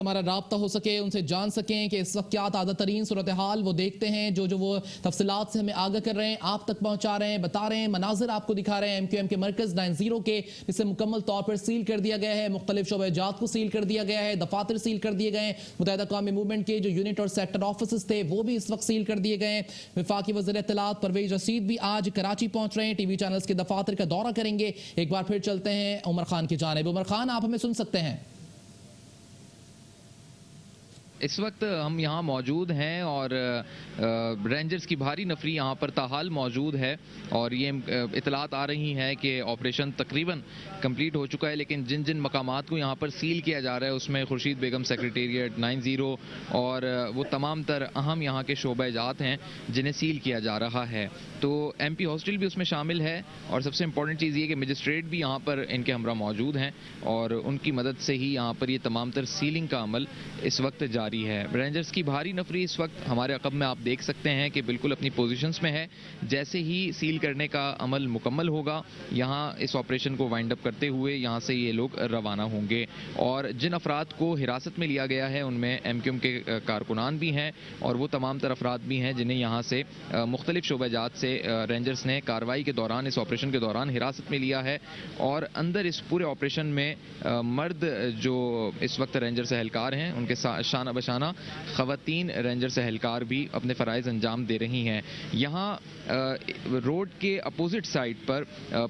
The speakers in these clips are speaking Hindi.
हमारा राब्ता हो सके, उनसे जान सकें कि इस वक्त क्या ताज़ा तरीन सूरत हाल वो देखते हैं, जो वो तफसीलात से हमें आगाह कर रहे हैं, आप तक पहुंचा रहे हैं, बता रहे हैं, मनाजिर आपको दिखा रहे हैं। MQM के मरकज़ 90 के, जिसे मुकम्मल तौर पर सील कर दिया गया है, मुख्तलिफ शोबेजात को सील कर दिया गया है, दफातर सील कर दिए गए हैं। मुत्तहिदा कौमी मूवमेंट के जो यूनिट और सेक्टर ऑफिस थे वो भी इस वक्त सील कर दिए गए हैं। वफाकी वज़ीर इत्तलात परवेज रशीद भी आज कराची पहुंच रहे हैं, TV चैनल्स के दफातर का दौरा करेंगे। एक बार फिर चलते हैं उमर खान की जानिब। उमर खान, आप हमें सुन सकते हैं? इस वक्त हम यहाँ मौजूद हैं और रेंजर्स की भारी नफरी यहाँ पर ताहाल मौजूद है और ये इतलात आ रही हैं कि ऑपरेशन तकरीबन कंप्लीट हो चुका है, लेकिन जिन जिन मकामात को यहाँ पर सील किया जा रहा है उसमें खुर्शीद बेगम सेक्रेटेरिएट 90 और वो तमाम तर अहम यहाँ के शोबेजात हैं जिन्हें सील किया जा रहा है। तो MP हॉस्टल भी उसमें शामिल है और सबसे इम्पोर्टेंट चीज़ ये कि मजिस्ट्रेट भी यहाँ पर इनके हमरा मौजूद हैं और उनकी मदद से ही यहाँ पर ये तमाम तर सीलिंग का अमल इस वक्त जारी है। रेंजर्स की भारी नफरी इस वक्त हमारे अक़ब में आप देख सकते हैं कि बिल्कुल अपनी पोजीशंस में है। जैसे ही सील करने का अमल मुकम्मल होगा, यहाँ इस ऑपरेशन को वाइंड अप करते हुए यहाँ से ये लोग रवाना होंगे और जिन अफराद को हिरासत में लिया गया है उनमें MQM के कारकुनान भी हैं और वो तमाम तर अफराद भी हैं जिन्हें यहाँ से मुख्तलिफ शोबेजात से रेंजर्स ने कार्रवाई के दौरान, इस ऑपरेशन के दौरान हिरासत में लिया है। और अंदर इस पूरे ऑपरेशन में मर्द जो इस वक्त रेंजर्स एहलकार हैं उनके शाना बशाना खवातीन रेंजर्स एहलकार भी अपने फ़राइज़ अंजाम दे रही हैं। यहाँ रोड के अपोजिट साइड पर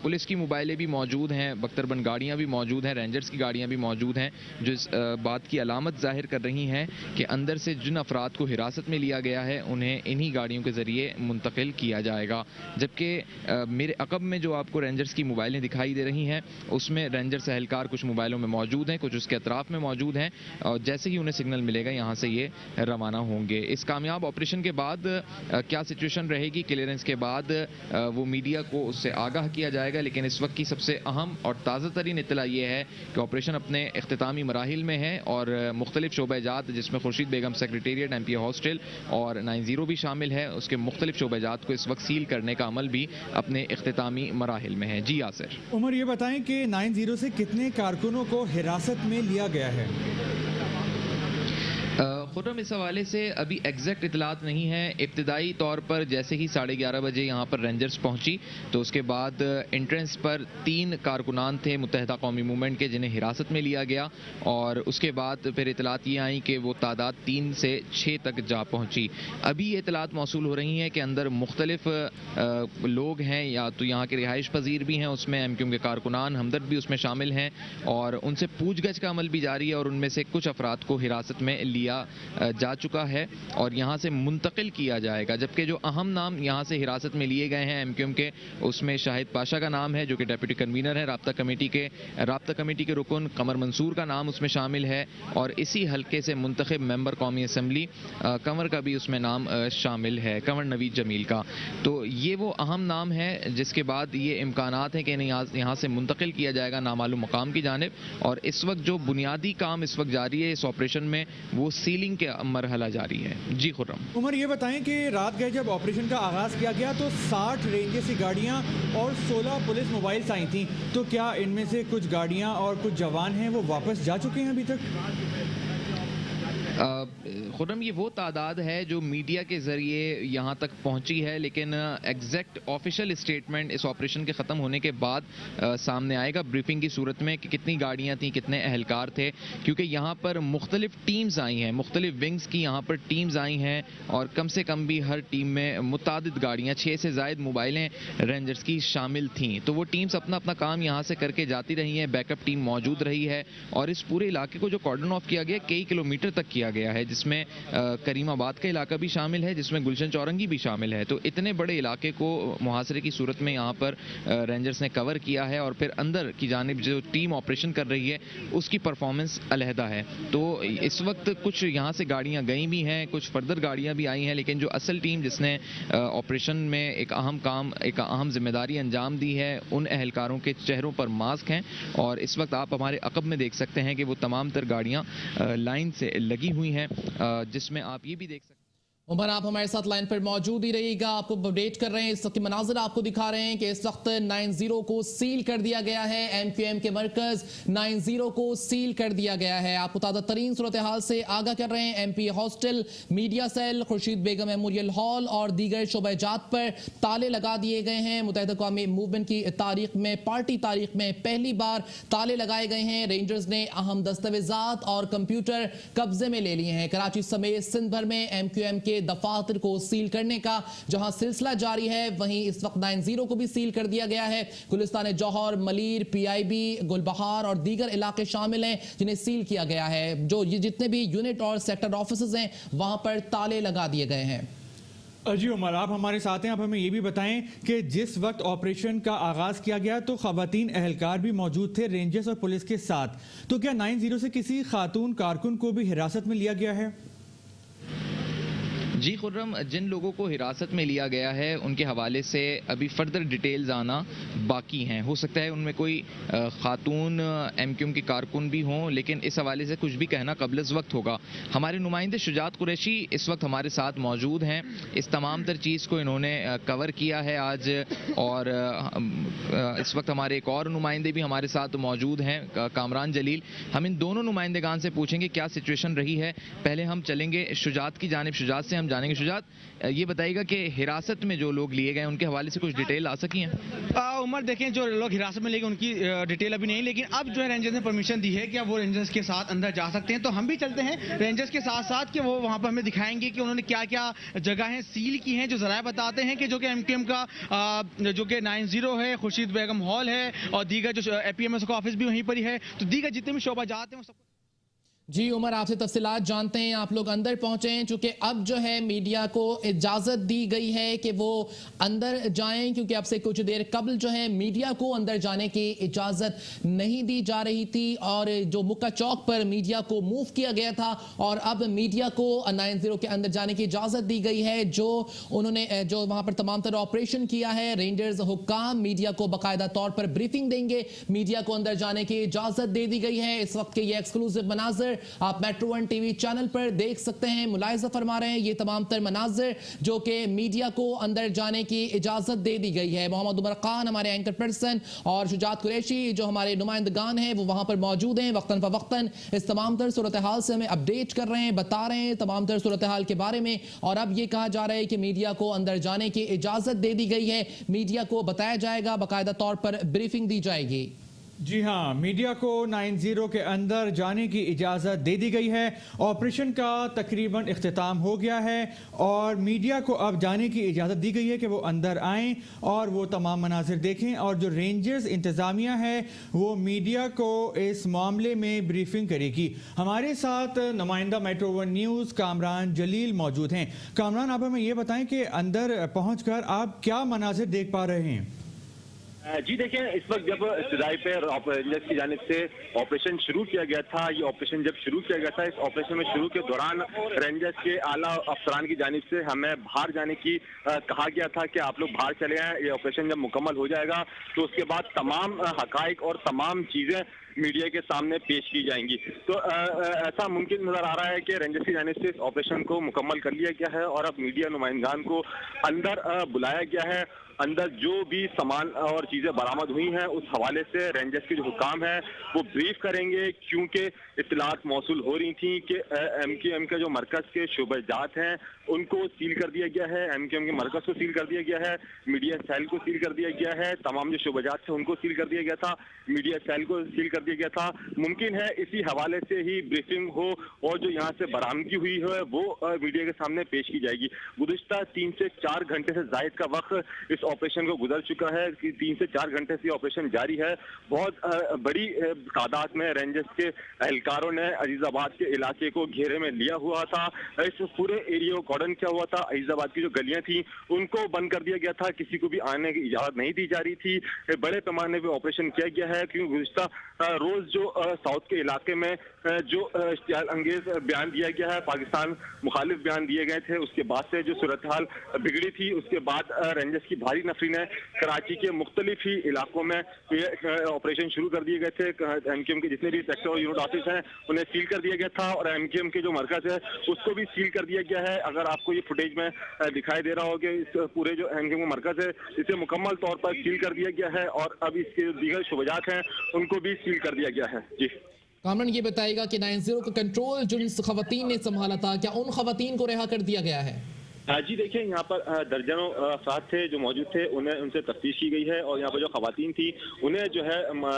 पुलिस की मोबाइलें भी मौजूद हैं, बख्तरबंद गाड़ियाँ भी मौजूद हैं, रेंजर्स की गाड़ियाँ भी मौजूद हैं, जो इस बात की अलामत जाहिर कर रही हैं कि अंदर से जिन अफराद को हिरासत में लिया गया है उन्हें इन्हीं गाड़ियों के ज़रिए मुंतकिल किया जाएगा। जबकि मेरे अक़ब में जो आपको रेंजर्स की मोबाइलें दिखाई दे रही हैं उसमें रेंजर्स एहलकार कुछ मोबाइलों में मौजूद हैं, कुछ उसके अतराफ़ में मौजूद हैं और जैसे ही उन्हें सिग्नल मिलेगा यहाँ से ये रवाना होंगे। इस कामयाब ऑपरेशन के बाद क्या सिचुएशन रहेगी, क्लियरेंस के बाद वो मीडिया को उससे आगाह किया जाएगा, लेकिन इस वक्त की सबसे अहम और ताज़ा तरीन इत्तला ये है कि ऑपरेशन अपने इख्तितामी मराहिल में है और मुख्तलिफ शोबेजात जिसमें खुर्शीद बेगम सेक्रेटेरिएट, MP हॉस्टल और 90 भी शामिल है, उसके मुख्तलिफ शोबेजात को इस वक्त सील करने का अमल भी अपने इख्तितामी मराहिल में है। जी यासिर। उमर, ये बताएं कि 90 से कितने कारकुनों को हिरासत में लिया गया है? खुर्रम, इस हवाले से अभी एग्जैक्ट इतलात नहीं है। इब्तदाई तौर पर जैसे ही 11:30 बजे यहाँ पर रेंजर्स पहुँची तो उसके बाद एंट्रेंस पर 3 कारकुनान थे मुत्तहिदा कौमी मूवमेंट के जिन्हें हिरासत में लिया गया और उसके बाद फिर इतलात ये आई कि वो तादाद 3 से 6 तक जा पहुँची। अभी ये इतलात मौसूल हो रही हैं कि अंदर मुख्तलिफ लोग हैं, या तो यहाँ के रिहाइश पजीर भी हैं, उसमें MQM के कारकुनान हमदर्द भी उसमें शामिल हैं और उनसे पूछगछ का अमल भी जारी है और उनमें से कुछ अफराद को हिरासत में लिया जा चुका है और यहाँ से मुंतकिल किया जाएगा। जबकि जो अहम नाम यहाँ से हिरासत में लिए गए हैं MQM के, उसमें शाहिद पाशा का नाम है जो कि डेप्यूटी कन्वीनर है राब्ता कमेटी के रुकन, कमर मंसूर का नाम उसमें शामिल है और इसी हल्के से मुंतखब मेंबर कौमी असम्बली कंवर का भी उसमें नाम शामिल है, कंवर नवीद जमील का। तो ये वो अहम नाम है जिसके बाद ये इम्कानात हैं कि यहाँ से मुंतकिल किया जाएगा नामालूम मकाम की जानिब। और इस वक्त जो बुनियादी काम इस वक्त जारी है इस ऑपरेशन में, वो सीलिंग के मरहला जारी है। जी खुर्रम। उमर, ये बताएं कि रात गए जब ऑपरेशन का आगाज़ किया गया तो 60 रेंजर्स की गाड़ियां और 16 पुलिस मोबाइल्स आई थी, तो क्या इनमें से कुछ गाड़ियां और कुछ जवान हैं वो वापस जा चुके हैं अभी तक? खुर्रम, ये वो तादाद है जो मीडिया के ज़रिए यहाँ तक पहुँची है, लेकिन एग्जैक्ट ऑफिशियल स्टेटमेंट इस ऑपरेशन के ख़त्म होने के बाद सामने आएगा ब्रीफिंग की सूरत में कि कितनी गाड़ियाँ थीं, कितने एहलकार थे, क्योंकि यहाँ पर मुख्तलिफ टीम्स आई हैं, मुख्तलिफ विंग्स की यहाँ पर टीम्स आई हैं और कम से कम भी हर टीम में मुतादिद गाड़ियाँ, 6 से ज़ायद मोबाइलें रेंजर्स की शामिल थीं। तो वो टीम्स अपना अपना काम यहाँ से करके जाती रही हैं, बैकअप टीम मौजूद रही है और इस पूरे इलाके को जो कॉर्डन ऑफ किया गया कई किलोमीटर तक किया गया है, जिसमें करीमाबाद का इलाका भी शामिल है, जिसमें गुलशन चौरंगी भी शामिल है। तो इतने बड़े इलाके को मुहासरे की सूरत में यहाँ पर रेंजर्स ने कवर किया है और फिर अंदर की जानिब जो टीम ऑपरेशन कर रही है उसकी परफॉर्मेंस अलहदा है। तो इस वक्त कुछ यहाँ से गाड़ियाँ गई भी हैं, कुछ फर्दर गाड़ियाँ भी आई हैं, लेकिन जो असल टीम जिसने ऑपरेशन में एक अहम काम, एक अहम जिम्मेदारी अंजाम दी है, उन एहलकारों के चेहरों पर मास्क हैं और इस वक्त आप हमारे अक़ब में देख सकते हैं कि वो तमाम तर गाड़ियाँ लाइन से लगी हुई हैं, जिसमें आप ये भी देख सकते हैं। उमर, आप हमारे साथ लाइन पर मौजूद ही रहिएगा। आपको अपडेट कर रहे हैं, इस वक्त मनाजिर आपको दिखा रहे हैं कि इस वक्त 90 को सील कर दिया गया है। MQM के मरकज 90 को सील कर दिया गया है। आपको ताज़ा तरीन सूरत हाल से आगाह कर रहे हैं। MP hostel, media cell, Khursheed Begum memorial hall और दीगर शोबाजात पर ताले लगा दिए गए हैं। मुत्तहिदा कौमी मूवमेंट की तारीख में, पार्टी तारीख में पहली बार ताले लगाए गए हैं। रेंजर्स ने अहम दस्तावेजात और कंप्यूटर कब्जे में ले लिए हैं। कराची समेत सिंध भर में MQM के दफातर को सील करने का जहां सिलसिला जारी है, वहीं इस वक्त 90 को भी सील कर दिया गया है। गुलिस्तान जौहर, मलीर, PIB, गुलबहार और दीगर इलाके शामिल हैं जिन्हें सील किया गया है। जो ये जितने भी यूनिट और सेक्टर ऑफिसेज हैं वहां पर ताले लगा दिए गए हैं। जी उमर, आप हमारे साथ हैं। आप हमें ये भी बताएं कि जिस वक्त ऑपरेशन का आगाज किया गया तो खवातीन एहलकार भी मौजूद थे रेंजर्स और पुलिस के साथ, तो क्या 90 से किसी खातून कारकुन को भी हिरासत में लिया गया है? जी खुर्रम, जिन लोगों को हिरासत में लिया गया है उनके हवाले से अभी फर्दर डिटेल्स आना बाकी हैं। हो सकता है उनमें कोई खातून MQM की कारकुन भी हों, लेकिन इस हवाले से कुछ भी कहना कबल वक्त होगा। हमारे नुमाइंदे शुजात कुरैशी इस वक्त हमारे साथ मौजूद हैं। इस तमाम तर चीज़ को इन्होंने कवर किया है आज, और इस वक्त हमारे एक और नुमाइंदे भी हमारे साथ मौजूद हैं, कामरान जलील। हम इन दोनों नुमाइंदेगान से पूछेंगे क्या सिचुएशन रही है। पहले हम चलेंगे शुजात की जानिब, शुजात से हम जानेंगे। शुजात, ये बताइएगा कि हिरासत में जो लोग लिए गए उनके हवाले से कुछ डिटेल आ सकी हैं? उमर, देखें, जो लोग हिरासत में लिए गए उनकी डिटेल अभी नहीं, लेकिन अब जो है रेंजर्स ने परमिशन दी है कि अब वो रेंजर्स के साथ अंदर जा सकते हैं। तो हम भी चलते हैं रेंजर्स के साथ साथ कि वो वहां पर हमें दिखाएंगे कि उन्होंने क्या क्या जगहें सील की हैं। जो जराए बताते हैं कि जो कि MQM का जो कि 90 है, खुर्शीद बेगम हॉल है और दीगर जो APMS का ऑफिस भी वहीं पर ही है, तो दीगर जितने भी शोबा जाते हैं वो सब। जी उमर, आपसे तफसीलात जानते हैं। आप लोग अंदर पहुंचे हैं, चूंकि अब जो है मीडिया को इजाज़त दी गई है कि वो अंदर जाएं, क्योंकि अब से कुछ देर कबल जो है मीडिया को अंदर जाने की इजाज़त नहीं दी जा रही थी और जो मुक्का चौक पर मीडिया को मूव किया गया था और अब मीडिया को 90 के अंदर जाने की इजाज़त दी गई है। जो उन्होंने जो वहाँ पर तमाम तरह ऑपरेशन किया है, रेंजर्स हुक्काम मीडिया को बाकायदा तौर पर ब्रीफिंग देंगे, मीडिया को अंदर जाने की इजाज़त दे दी गई है। इस वक्त के ये एक्सक्लूसिव मनाजिर आप मेट्रो 1 TV चैनल पर देख सकते हैं। मुलाहिजा फरमा रहे हैं ये तमाम तर मनाजिर जो कि मीडिया को अंदर जाने की इजाजत दे दी गई है। मोहम्मद उमर खान हमारे एंकर पर्सन और शुजात कुरैशी जो हमारे नुमाइंदगान हैं वो वहां पर मौजूद हैं। वक्तन फवक्तन इस तमाम तर सूरत हाल से हमें अपडेट कर रहे हैं, बता रहे हैं तमाम तर सूरत हाल के बारे में। और अब ये कहा जा रहा है कि मीडिया को अंदर जाने की इजाजत दे दी गई है, मीडिया को बताया जाएगा, बाकायदा तौर पर ब्रीफिंग दी जाएगी। जी हाँ, मीडिया को 90 के अंदर जाने की इजाज़त दे दी गई है। ऑपरेशन का तकरीबन इख्तिताम हो गया है और मीडिया को अब जाने की इजाज़त दी गई है कि वो अंदर आएँ और वो तमाम मनाजिर देखें। और जो रेंजर्स इंतज़ामिया है वो मीडिया को इस मामले में ब्रीफिंग करेगी। हमारे साथ नुमाइंदा मेट्रो 1 न्यूज़ कामरान जलील मौजूद हैं। कामरान, आप हमें ये बताएं कि अंदर पहुँच कर आप क्या मनाजिर देख पा रहे हैं? जी देखिए, इस वक्त जब इब्तदाई पे रेंजर्स की जानिब से ऑपरेशन शुरू किया गया था, ये ऑपरेशन जब शुरू किया गया था, इस ऑपरेशन में शुरू के दौरान रेंजर्स के आला अफसरान की जानिब से हमें बाहर जाने की कहा गया था कि आप लोग बाहर चले आएं। ये ऑपरेशन जब मुकम्मल हो जाएगा तो उसके बाद तमाम हकाइक और तमाम चीज़ें मीडिया के सामने पेश की जाएंगी। तो ऐसा मुमकिन नजर आ रहा है कि रेंजर्स की जानिब से इस ऑपरेशन को मुकम्मल कर लिया गया है और अब मीडिया नुमाइंदगान को अंदर बुलाया गया है। अंदर जो भी सामान और चीज़ें बरामद हुई हैं उस हवाले से रेंजर्स के जो हुकाम है वो ब्रीफ करेंगे, क्योंकि इत्तलात मौसूल हो रही थी कि MQM के जो मरकज़ के शोबेजात हैं उनको सील कर दिया गया है, MQM के मरकज़ को सील कर दिया गया है, मीडिया सेल को सील कर दिया गया है, तमाम जो शोबेजात थे उनको सील कर दिया गया था, मीडिया सेल को सील कर दिया गया था। मुमकिन है इसी हवाले से ही ब्रीफिंग हो और जो यहाँ से बरामदगी हुई है वो मीडिया के सामने पेश की जाएगी। गुज़िश्ता 3 से 4 घंटे से ज़ायद का वक्त इस ऑपरेशन को गुजर चुका है कि 3 से 4 घंटे से ऑपरेशन जारी है। बहुत बड़ी तादाद में रेंजर्स के एहलकारों ने अजीजाबाद के इलाके को घेरे में लिया हुआ था। इस पूरे एरिया को कॉर्डन किया हुआ था। अजीजाबाद की जो गलियां थी उनको बंद कर दिया गया था, किसी को भी आने की इजाजत नहीं दी जा रही थी। बड़े पैमाने पर ऑपरेशन किया गया है क्योंकि गुज़िश्ता रोज जो साउथ के इलाके में जो इश्तियाल अंगेज बयान दिया गया है, पाकिस्तान मुखालिफ बयान दिए गए थे, उसके बाद से जो सूरत हाल बिगड़ी थी, उसके बाद रेंजर्स की भारी नफरी ने कराची के मुख्तलिफ ही इलाकों में ये ऑपरेशन शुरू कर दिए गए थे। MQM के जितने भी सेक्टर और यूनिट ऑफिस हैं उन्हें सील कर दिया गया था और MQM के जो मरकज है उसको भी सील कर दिया गया है। अगर आपको ये फुटेज में दिखाई दे रहा हो कि इस पूरे जो MQM का मरकज है इसे मुकम्मल तौर पर सील कर दिया गया है और अब इसके जो दीगर शुबजात हैं उनको भी सील कर दिया गया है। जी कामरान, ये बताएगा कि 90 का कंट्रोल जिन खवातीन ने संभाला था, क्या उन खवातीन को रिहा कर दिया गया है? जी देखिए, यहाँ पर दर्जनों अफराद थे जो मौजूद थे, उन्हें उनसे तफ्तीश की गई है और यहाँ पर जो खवातीन थी उन्हें जो है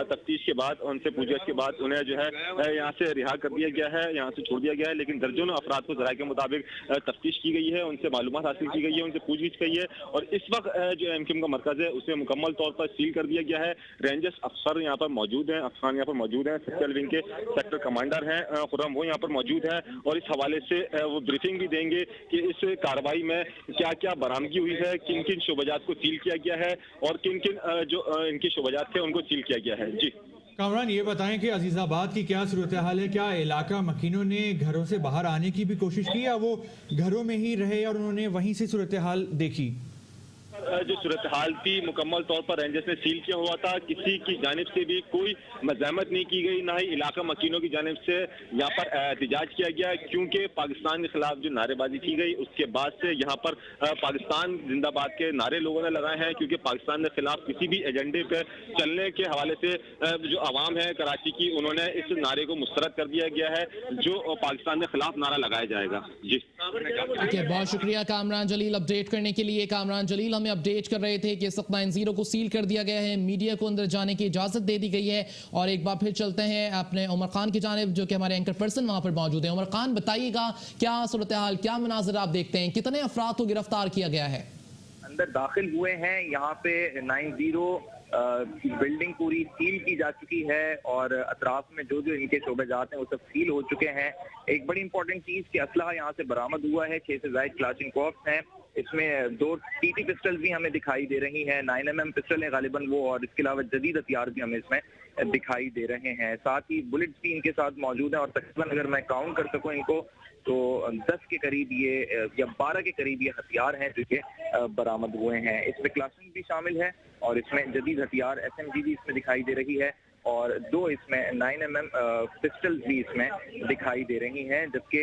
तफ्तीश के बाद, उनसे पूछताछ के बाद उन्हें जो है यहाँ से रिहा कर दिया गया है, यहाँ से छोड़ दिया गया है। लेकिन दर्जनों अफराद को ज़राए के मुताबिक तफ्तीश की गई है, उनसे मालूमात हासिल की गई है, उनसे पूछगिछ की है और इस वक्त जो MQM का मरकज़ है उसे मुकम्मल तौर पर सील कर दिया गया है। रेंजर्स अफसर यहाँ पर मौजूद हैं, अफसरान यहाँ पर मौजूद हैं, सेक्टर विंग के सेक्टर कमांडर हैं खुर्रम, वो यहाँ पर मौजूद है और इस हवाले से वो ब्रीफिंग भी देंगे कि इस कार्रवाई में क्या क्या बरामदगी हुई है, किन किन शोबाजात को सील किया गया है और किन किन जो इनकी शोबाजात थे उनको सील किया गया है। जी कामरान, ये बताएं कि अजीज़ाबाद की क्या सूरत हाल है? क्या इलाका मकीनों ने घरों से बाहर आने की भी कोशिश की या वो घरों में ही रहे और उन्होंने वहीं से सूरत हाल देखी? जो सूरत हाल थी मुकम्मल तौर पर रेंजर्स ने सील किया हुआ था, किसी की जानिब से भी कोई मज़ाहमत नहीं की गई, ना ही इलाका मकीनों की जानिब से यहाँ पर एहतजाज किया गया, क्योंकि पाकिस्तान के खिलाफ जो नारेबाजी की गई उसके बाद से यहाँ पर पाकिस्तान जिंदाबाद के नारे लोगों ने लगाए हैं, क्योंकि पाकिस्तान के खिलाफ किसी भी एजेंडे पर चलने के हवाले से जो आवाम है कराची की, उन्होंने इस नारे को मुस्तरद कर दिया गया है जो पाकिस्तान के खिलाफ नारा लगाया जाएगा। जी बहुत शुक्रिया कामरान जलील अपडेट करने के लिए। कामरान जलील हमें अपडेट कर रहे थे कि इस वक्त 90 को सील कर दिया गया है, मीडिया को अंदर जाने की इजाजत दे दी गई है। और एक बार फिर चलते हैं अपने उमर खान की जानिब, जो कि हमारे एंकर पर्सन वहां पर मौजूद है। उमर खान, बताइएगा क्या सूरत हाल, क्या मनाजिर आप देखते हैं, कितने अफराद को गिरफ्तार किया गया है? अंदर दाखिल हुए हैं, यहाँ पे 90 बिल्डिंग पूरी सील की जा चुकी है और अतराफ में जो जो इनके शोबेजात हैं वो सब सील हो चुके हैं। एक बड़ी इंपॉर्टेंट चीज कि असलहा यहाँ से बरामद हुआ है, 6 से ज्यादा क्लाशिंकोव्स हैं, इसमें 2 TT पिस्टल भी हमें दिखाई दे रही हैं, 9mm पिस्टल है गालिबन वो, और इसके अलावा जदीद हथियार भी हमें इसमें दिखाई दे रहे हैं। साथ ही बुलेट्स भी इनके साथ मौजूद हैं और तकरीबन अगर मैं काउंट कर सकूं इनको तो 10 के करीब ये या 12 के करीब ये हथियार हैं जो कि बरामद हुए हैं। इसमें क्लासिंग भी शामिल है और इसमें जदीद हथियार SMG भी इसमें दिखाई दे रही है और 2 इसमें 9mm पिस्टल भी इसमें दिखाई दे रही हैं, जबकि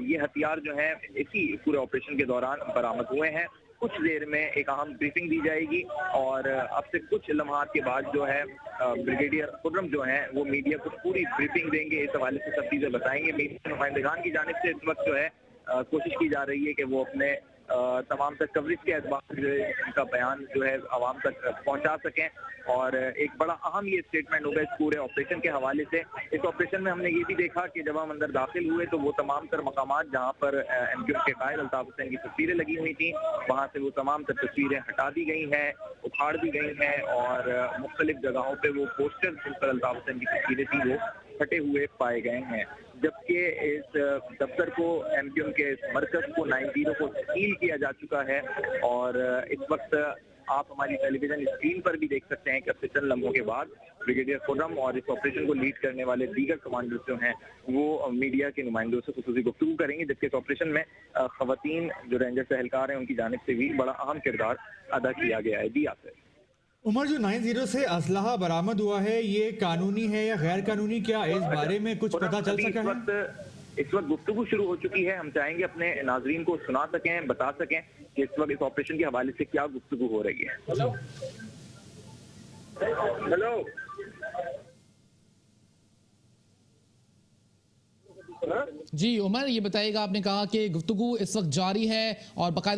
ये हथियार जो हैं इसी पूरे ऑपरेशन के दौरान बरामद हुए हैं। कुछ देर में एक अहम ब्रीफिंग दी जाएगी और अब से कुछ लम्हात के बाद जो है ब्रिगेडियर खुर्रम जो हैं वो मीडिया को पूरी ब्रीफिंग देंगे, इस हवाले से सब चीजें बताएंगे। मीडिया नुमाइंदगान की जानिब से इस वक्त जो है कोशिश की जा रही है कि वो अपने तमाम तक कवरेज के एतबार से इनका बयान जो है आवाम तक पहुंचा सकें और एक बड़ा अहम ये स्टेटमेंट होगा इस पूरे ऑपरेशन के हवाले से। इस ऑपरेशन में हमने ये भी देखा कि जब हम अंदर दाखिल हुए तो वो तमाम तर मकामात जहाँ पर MQM के कायद अल्ताफ हुसैन की तस्वीरें लगी हुई थी, वहाँ से वो तमाम तर तस्वीरें हटा दी गई हैं, उखाड़ दी गई हैं और मुख्तलिफ जगहों पर वो पोस्टर जिन पर अल्ताफ हुसैन की तस्वीरें थी वो फटे हुए पाए गए हैं। जबकि इस दफ्तर को MQM के इस मरकज को 90 को सील किया जा चुका है और इस वक्त आप हमारी टेलीविजन स्क्रीन पर भी देख सकते हैं कि अब से चंद लम्हों के बाद ब्रिगेडियर खुर्रम और इस ऑपरेशन को लीड करने वाले दीगर कमांडर्स जो हैं वो मीडिया के नुमाइंदों से खुसूसी गुफ्तगू करेंगे, जबकि इस ऑपरेशन में खवातीन जो रेंजर से एहलकार हैं उनकी जानिब से भी बड़ा अहम किरदार अदा किया गया है। जी आसिफ। उमर, जो 90 से असलहा बरामद हुआ है ये कानूनी है या गैर कानूनी, क्या इस बारे में कुछ पता चल सका है? इस वक्त गुफ्तगू शुरू हो चुकी है, हम चाहेंगे अपने नाजरीन को सुना सकें, बता सकें कि इस वक्त इस ऑपरेशन के हवाले से क्या गुफ्तगू हो रही है। हेलो जी उमर, ये बताइएगा, आपने कहा कि गुफ्तगू इस वक्त जारी है और बाकायदा